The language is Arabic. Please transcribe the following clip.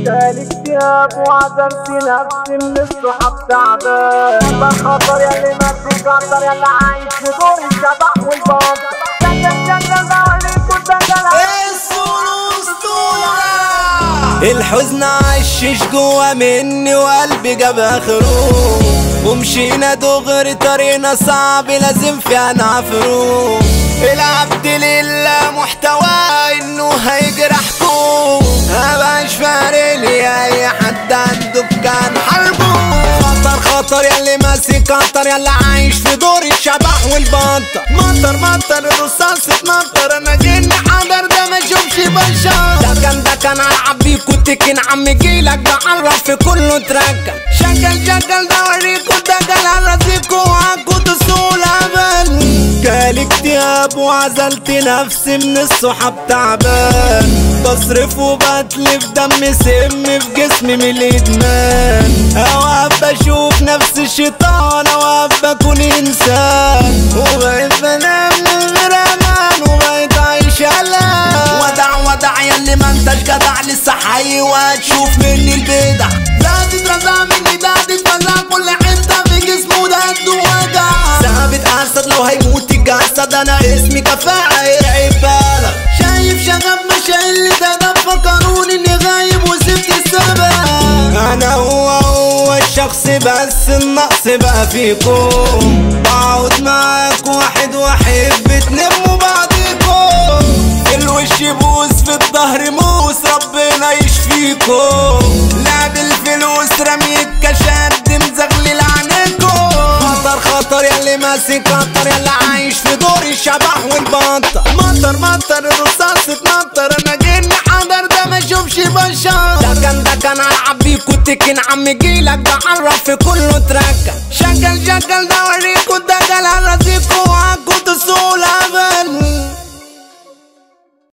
جالي اكتئاب وعذرت نفسي من الصحاب تعبان. بالخطر ياللي ما تقدر ياللي عايش في دور الشبح والبطل. شغل ضهرك وشغل الحزن عشش جوا مني وقلبي جاب اخره، ومشينا دغري طريقنا صعب لازم فيها نعفره. العبد لله محتواه انه هيجرحكم، مبقاش فارق لي اي حد عنده كان حربه. خطر خطر ياللي ماسك خطر ياللي عايش في دور الشبح والبطل. مطر الرصاص اتمطر، انا جن حجر ده ما اشوفش بشر. ده كان العب بيكو تكن عم جيلك بعرف في كله تركن. شغل ده وريكو دجل هرزيكو وعكو تصول امل. جالي اكتئاب وعزلت نفسي من الصحاب تعبان. بصرف وبتلف دم سم في جسمي من الادمان. اوقف بشوف نفسي الشيطان، اوقف بكون انسان. وبقيت بنام من غير امان وبقيت عايش قلقان. ودع ياللي ما انتش جدع لسه حي وهتشوف مني البدع. لا تترزع مني ده تتفزع كل حته في جسمه ده قد وجع. ثابت اسد لو هيموت الجسد، انا اسمي كفاءه يرعب بالك. شايف شغب مش اللي ده فكروني اني غايب وسبت السبب. انا هو الشخص بس النقص بقى فيكم. بقعد معاك واحد واحب تنموا بعضيكم. في الوش بوس في الظهر موس ربنا يشفيكم. لعب الفلوس رمي الكشاد مزغلل عنيكم. خطر ياللي ماسك خطر ياللي عايش في دور الشبح والبطل. مطر الرصاص اتمطر، انا جن حجر ده ما اشوفش بشر. ده كان العب بيكو تكن عم جيلك بعرف في كله تركن. شغل ده